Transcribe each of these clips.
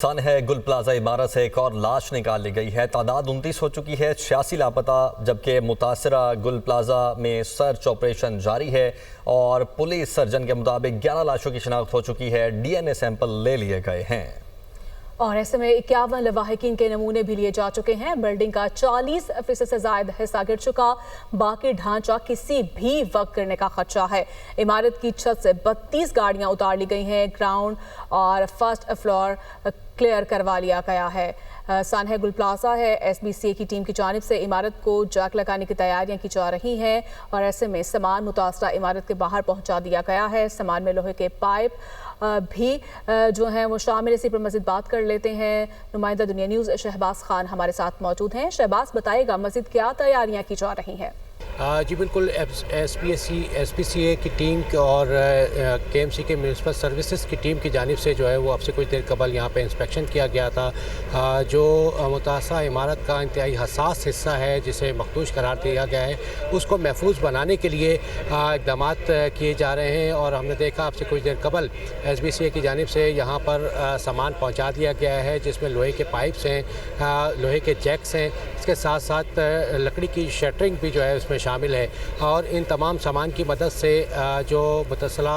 सन है गुल प्लाजा इमारत से एक और लाश निकाल ली गई है। तादाद 29 हो चुकी है, 86 लापता, जबकि मुतासरा गुल प्लाजा में सर्च ऑपरेशन जारी है और पुलिस सर्जन के मुताबिक 11 लाशों की शिनाख्त हो चुकी है। डीएनए सैंपल ले लिए गए हैं और ऐसे में 51 लवाहिकीन के नमूने भी लिए जा चुके हैं। बिल्डिंग का 40% से ज्यादा हिस्सा गिर चुका, बाकी ढांचा किसी भी वक्त गिरने का खदशा है। इमारत की छत से 32 गाड़ियां उतार ली गई हैं। ग्राउंड और फर्स्ट फ्लोर क्लियर करवा लिया गया है। सन है गुल प्लाजा है, एसबीसीए की टीम की जानिब से इमारत को जैक लगाने की तैयारियां की जा रही हैं और ऐसे में सामान मुतासरा इमारत के बाहर पहुंचा दिया गया है। सामान में लोहे के पाइप भी जो हैं वो शामिल। इसी पर मज़ीद बात कर लेते हैं। नुमाइंदा दुनिया न्यूज़ शहबाज खान हमारे साथ मौजूद हैं। शहबाज, बताइएगा मज़ीद क्या तैयारियां की जा रही हैं? जी बिल्कुल, एसपीसीए की टीम और केएमसी के म्यूनसिपल सर्विसेज की टीम की जानिब से जो है वो अब से कुछ देर कबल यहाँ पे इंस्पेक्शन किया गया था। जो मुतासरा इमारत का इंतहाई हसास हिस्सा है जिसे मखदूश करार दिया गया है, उसको महफूज बनाने के लिए इक़दाम किए जा रहे हैं। और हमने देखा अब से कुछ देर कबल एसबीसीए की जानिब से यहाँ पर सामान पहुँचा दिया गया है, जिसमें लोहे के पाइप्स हैं, लोहे के जैक्स हैं, इसके साथ साथ लकड़ी की शटरिंग भी जो है उसमें शामिल है। और इन तमाम सामान की मदद से जो मुतसला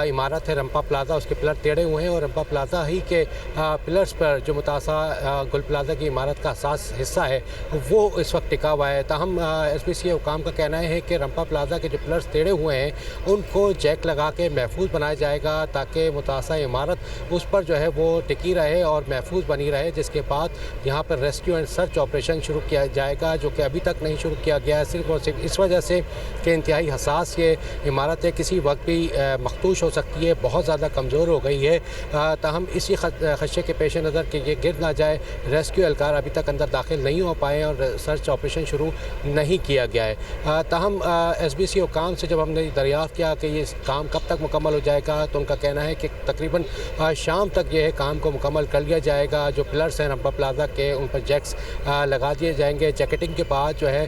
इमारत है रंपा प्लाजा, उसके पिलर टेढ़े हुए हैं और रंपा प्लाजा ही के पिलर्स पर जो मुतासरा गुल प्लाजा की इमारत का हसास हिस्सा है वो इस वक्त टिका हुआ है। ताहम एसबीसीए हुकाम का कहना है कि रंपा प्लाजा के जो पिलर्स टेढ़े हुए हैं उनको जैक लगा के महफूज बनाया जाएगा ताकि मुतासरा इमारत उस पर जो है वो टिकी रहे और महफूज बनी रहे, जिसके बाद यहाँ पर रेस्क्यू एंड सर्च ऑपरेशन शुरू किया जाएगा, जो कि अभी तक नहीं शुरू किया गया है, सिर्फ और सिर्फ इस वजह से कि इंतहाई हसास ये इमारत है, किसी वक्त भी मखदूश हो सकती है, बहुत ज़्यादा कमज़ोर हो गई है। ताहम इसी खदशे के पेश नज़र कि ये गिर ना जाए, रेस्क्यू एहलकार अभी तक अंदर दाखिल नहीं हो पाए और सर्च ऑपरेशन शुरू नहीं किया गया है। ताहम एसबीसी हुकाम से जब हमने दरियाफ़्त किया कि ये काम कब तक मुकम्मल हो जाएगा, तो उनका कहना है कि तकरीबन शाम तक ये काम को मुकम्मल कर लिया जाएगा। जो पिलर्स हैं रंपा प्लाजा के, उन पर जैक्स लगा दिए जाएंगे। जैकेटिंग के बाद जो है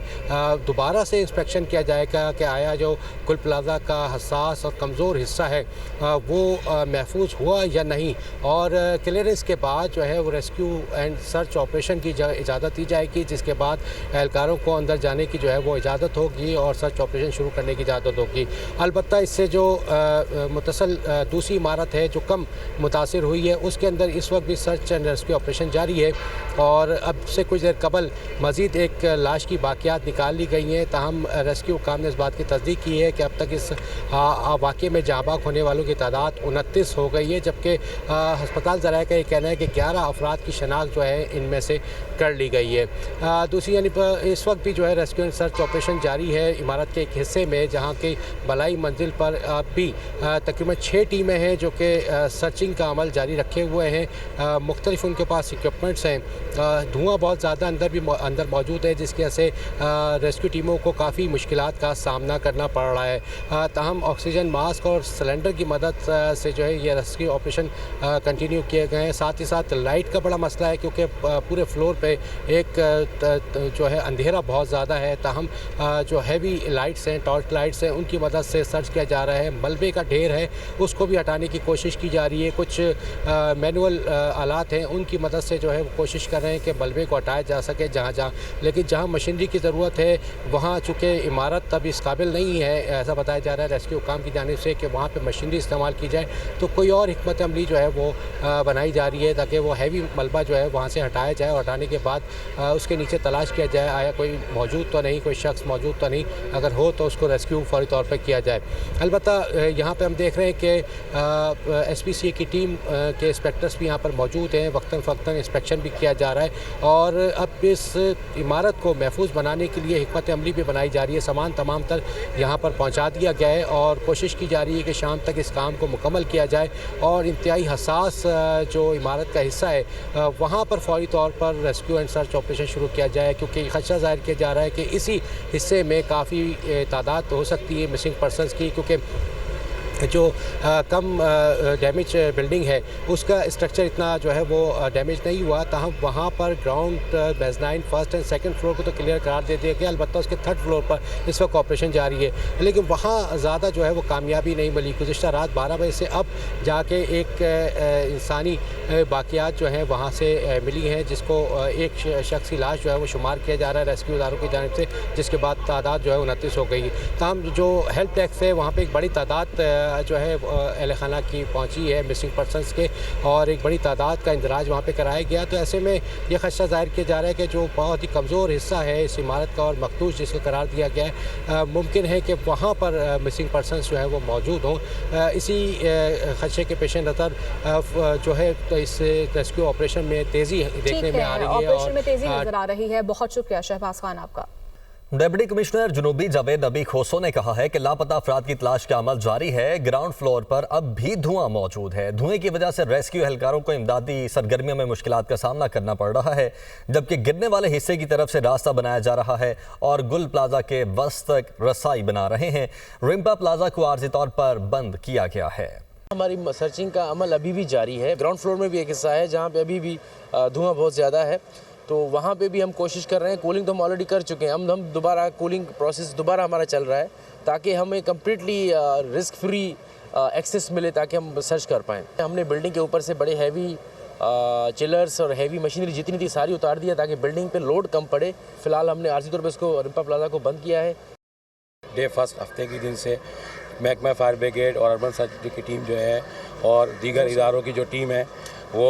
दोबारा से इंस्पेक्शन किया जाएगा कि आया जो गुल प्लाजा का हसास और कमज़ोर हिस्सा है वो महफूज हुआ या नहीं। और क्लियरेंस के बाद जो है वो रेस्क्यू एंड सर्च ऑपरेशन की इजाज़त दी जाएगी, जिसके बाद एहलकारों को अंदर जाने की जो है वो इजाज़त होगी और सर्च ऑपरेशन शुरू करने की इजाज़त होगी। अलबत्ता इससे जो मुतसल दूसरी इमारत है जो कम मुतासिर हुई है, उसके अंदर इस वक्त भी सर्च एंड रेस्क्यू ऑपरेशन जारी है और अब से कुछ देर कबल मज़ीद एक लाश की बाक़ियात निकाल ली गई हैं। ताहम रेस्क्यू काम ने इस बात की तस्दीक की है कि अब तक इस वाक़े में जाँबाक होने वालों की तादाद 29 हो गई है, जबकि हस्पताल ज़राए का ये कहना है कि 11 अफराद की शनाख्त जो है इनमें से कर ली गई है। दूसरी यानी इस वक्त भी जो है रेस्क्यू एंड सर्च ऑपरेशन जारी है इमारत के एक हिस्से में, जहाँ की बलाई मंजिल पर भी तकरीबन 6 टीमें हैं जो कि सर्चिंग का अमल जारी रखे हुए हैं। मुख्तलिफ उनके पास इक्विपमेंट्स हैं। धुआँ बहुत ज़्यादा अंदर मौजूद है, जिसकी वजह से रेस्क्यू टीमों को काफ़ी मुश्किलात का सामना करना पड़ रहा है। ताहम ऑक्सीजन मास्क और सिलेंडर की मदद से जो है ये रेस्क्यू ऑपरेशन कंटिन्यू किए गए हैं। साथ ही साथ लाइट का बड़ा मसला है, क्योंकि पूरे फ्लोर पे एक जो है अंधेरा बहुत ज़्यादा है। ताहम जो हैवी लाइट्स हैं, टॉर्च लाइट्स हैं, उनकी मदद से सर्च किया जा रहा है। मलबे का ढेर है, उसको भी हटाने की कोशिश की जा रही है। कुछ मैनुअल आलात हैं, उनकी मदद से जो है वो कोशिश कर रहे हैं कि मलबे को हटाया जा सके जहाँ लेकिन जहाँ मशीनरी की ज़रूरत है वहाँ चूँकि इमारत अब इस काबिल नहीं है, ऐसा बताया जा रहा है रेस्क्यू काम की जानिब से कि वहाँ पे मशीनरी इस्तेमाल की जाए, तो कोई और हिकमत अमली जो है वो बनाई जा रही है ताकि वो हैवी मलबा जो है वहाँ से हटाया जाए और हटाने के बाद उसके नीचे तलाश किया जाए आया कोई मौजूद तो नहीं, कोई शख्स मौजूद तो नहीं, अगर हो तो उसको रेस्क्यू फौरी तौर पर किया जाए। अलबत्ता यहाँ पर हम देख रहे हैं कि एसपीसीए की टीम के इंस्पेक्टर्स भी यहाँ पर मौजूद हैं, वक्तन फ़क्तन इंस्पेक्शन भी किया जा रहा है और अब इस इमारत को महफूज बनाने के लिए हिकमत अमली भी बनाई जा रही है। सामान तमाम तर यहाँ पर पहुँचा दिया गया है और कोशिश की जा रही है कि शाम तक इस काम को मुकम्मल किया जाए और इंतहाई हसास जो इमारत का हिस्सा है वहाँ पर फौरी तौर पर रेस्क्यू एंड सर्च ऑपरेशन शुरू किया जाए, क्योंकि खदशा ज़ाहिर किया जा रहा है कि इसी हिस्से में काफ़ी तादाद हो सकती है मिसिंग पर्सनस की, क्योंकि जो कम डैमेज बिल्डिंग है उसका स्ट्रक्चर इतना जो है वो डैमेज नहीं हुआ, ताहम वहाँ पर ground baseline first and second floor को तो क्लियर करार दे दिया गया, अलबत्ता उसके थर्ड फ्लोर पर इस वक्त ऑपरेशन जारी है, लेकिन वहाँ ज़्यादा जो है वो कामयाबी नहीं मिली। गुज़िश्ता रात 12 बजे से अब जाके एक इंसानी बाक़ियात जो हैं वहाँ से मिली हैं, जिसको एक शख्स की लाश जो है वो शुमार किया जा रहा है रेस्क्यू इदारों की जानिब से, जिसके बाद तादाद जो है 29 हो गई। तमाम जो हेल्प डेस्क है वहाँ पे एक बड़ी तादाद जो है अहल खाना की पहुँची है मिसिंग पर्सनस के, और एक बड़ी तादाद का इंदराज वहाँ पे कराया गया। तो ऐसे में ये खदशा ज़ाहिर किया जा रहा है कि जो बहुत ही कमज़ोर हिस्सा है इस इमारत का और मखदूश जिसको करार दिया गया है, मुमकिन है कि वहाँ पर मिसिंग पर्सनस जो है वो मौजूद हों। इसी खदशे के पेश नज़र जो है तो इस रेस्क्यू ऑपरेशन में तेज़ी देखने में आ रही है, ऑपरेशन में तेज़ी नजर आ रही है। बहुत शुक्रिया शहबाज खान आपका। डिप्टी कमिश्नर जुनूबी जावेद नबी खोसो ने कहा है कि लापता अफराद की तलाश का अमल जारी है। ग्राउंड फ्लोर पर अब भी धुआं मौजूद है। धुएं की वजह से रेस्क्यू एहलकारों को इमदादी सरगर्मियों में मुश्किलात का सामना करना पड़ रहा है, जबकि गिरने वाले हिस्से की तरफ से रास्ता बनाया जा रहा है और गुल प्लाजा के वस्त तक रसाई बना रहे हैं। रिम्पा प्लाजा को आर्जी तौर पर बंद किया गया है। हमारी सर्चिंग का अमल अभी भी जारी है। ग्राउंड फ्लोर में भी एक हिस्सा है जहाँ पे अभी भी धुआं बहुत ज़्यादा है, तो वहाँ पे भी हम कोशिश कर रहे हैं। कूलिंग तो हम ऑलरेडी कर चुके हैं, हम दोबारा कूलिंग प्रोसेस दोबारा हमारा चल रहा है ताकि हमें कम्प्लीटली रिस्क फ्री एक्सेस मिले, ताकि हम सर्च कर पाएँ। हमने बिल्डिंग के ऊपर से बड़े हैवी चिलर्स और हैवी मशीनरी जितनी थी सारी उतार दिया ताकि बिल्डिंग पे लोड कम पड़े। फिलहाल हमने आर्जी तौर पर इसको रिम्पा प्लाजा को बंद किया है। डे फर्स्ट हफ्ते के दिन से महकमा फायर ब्रिगेड और अर्बन सर्च की टीम जो है और दीगर इदारों की जो टीम है वो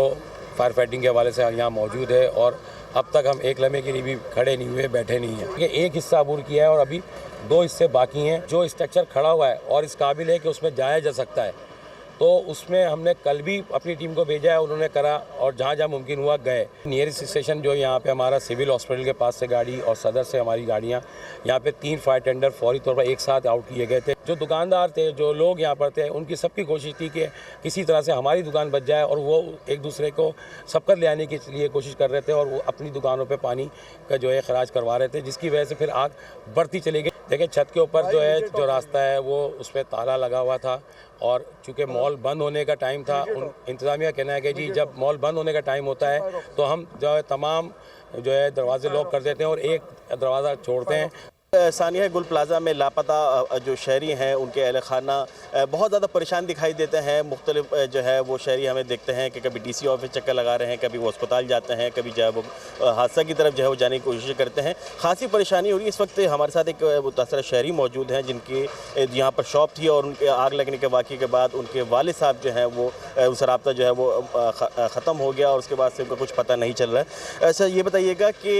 फायर फाइटिंग के हवाले से यहाँ मौजूद है, और अब तक हम एक लम्हे के लिए भी खड़े नहीं हुए, बैठे नहीं हैं। ये एक हिस्सा अबूर किया है और अभी 2 हिस्से बाकी हैं। जो स्ट्रक्चर खड़ा हुआ है और इस काबिल है कि उसमें जाया जा सकता है, तो उसमें हमने कल भी अपनी टीम को भेजा है, उन्होंने करा और जहाँ जहाँ मुमकिन हुआ गए। नियरेस्ट स्टेशन जो यहाँ पे हमारा सिविल हॉस्पिटल के पास से गाड़ी और सदर से हमारी गाड़ियाँ, यहाँ पे 3 फायर टेंडर फौरी तौर पर एक साथ आउट किए गए थे। जो दुकानदार थे, जो लोग यहाँ पर थे, उनकी सबकी कोशिश थी कि किसी तरह से हमारी दुकान बच जाए, और वो एक दूसरे को सबकत ले आने के लिए कोशिश कर रहे थे और वो अपनी दुकानों पर पानी का जो है खराज करवा रहे थे, जिसकी वजह से फिर आग बढ़ती चली गई। देखिए छत के ऊपर जो है जो रास्ता है वो उस पर ताला लगा हुआ था, और चूँकि मॉल बंद होने का टाइम था, इंतज़ामिया कहना है कि जी जब मॉल बंद होने का टाइम होता है तो हम जो है तमाम जो है दरवाजे लॉक कर देते हैं और एक दरवाज़ा छोड़ते हैं। सानिया गुल प्लाजा में लापता जो शहरी हैं उनके अहल खाना बहुत ज़्यादा परेशान दिखाई देते हैं। मुख्तलिफ जो है वो शहरी हमें देखते हैं कि कभी DC ऑफिस चक्कर लगा रहे हैं, कभी वो अस्पताल जाते हैं, कभी जो है वो हादसा की तरफ जो है वो जाने की कोशिश करते हैं। खासी परेशानी हो रही है। इस वक्त हमारे साथ एक मुतासरा शहरी मौजूद हैं जिनकी यहाँ पर शॉप थी और उनके आग लगने के वाक़े के बाद उनके वालिद साहब जो हैं वो उस राब्ता जो है वो ख़त्म हो गया और उसके बाद से उनका कुछ पता नहीं चल रहा है। ऐसा ये बताइएगा कि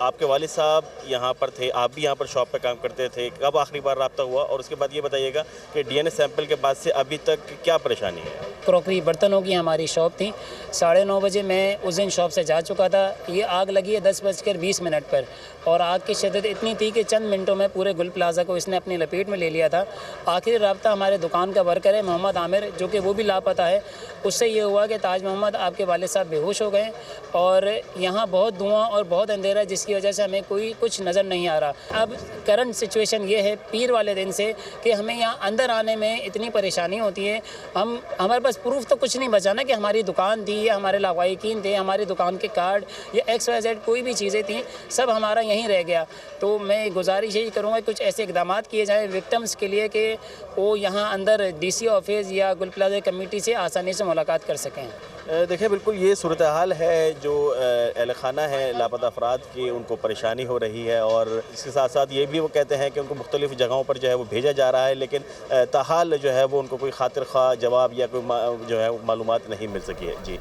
आपके वालिद साहब यहाँ पर थे, आप भी यहाँ पर शॉप पे काम करते थे, कब आखिरी बार राब्ता हुआ? और उसके बाद ये बताइएगा कि DNA सैंपल के बाद से अभी तक क्या परेशानी है? क्रॉकरी बर्तनों की हमारी शॉप थी। 9:30 बजे मैं उस दिन शॉप से जा चुका था। ये आग लगी है 10:20 पर, और आग की शिद्दत इतनी थी कि चंद मिनटों में पूरे गुल प्लाजा को इसने अपनी लपेट में ले लिया था। आखिरी राब्ता हमारे दुकान का वर्कर है मोहम्मद आमिर, जो कि वो भी लापता है। उससे ये हुआ कि ताज मोहम्मद आपके वालिद साहब बेहोश हो गए और यहाँ बहुत धुआं और बहुत अंधेरा है, जिसकी वजह से हमें कुछ नज़र नहीं आ रहा। अब करंट सिचुएशन ये है पीर वाले दिन से कि हमें यहाँ अंदर आने में इतनी परेशानी होती है। हमारे पास प्रूफ तो कुछ नहीं बचा ना कि हमारी दुकान थी या हमारे लावाइकीन थे, हमारी दुकान के कार्ड या XYZ कोई भी चीज़ें थी, सब हमारा यहीं रह गया। तो मैं गुजारिश यही करूँगा कुछ ऐसे इकदाम किए जाएँ विक्टिम्स के लिए कि वो यहाँ अंदर DC ऑफिस या गुल प्लाजा कमेटी से आसानी से मुलाकात कर सकें। देखिए बिल्कुल ये सूरत हाल है जो अहल खाना है लापता अफराद की, उनको परेशानी हो रही है, और इसके साथ साथ ये भी वो कहते हैं कि उनको मुख्तलिफ जगहों पर जो है वो भेजा जा रहा है, लेकिन ताहाल जो है वो उनको कोई खातिर ख्वाह जवाब या कोई जो है मालूमात नहीं मिल सकी है। जी।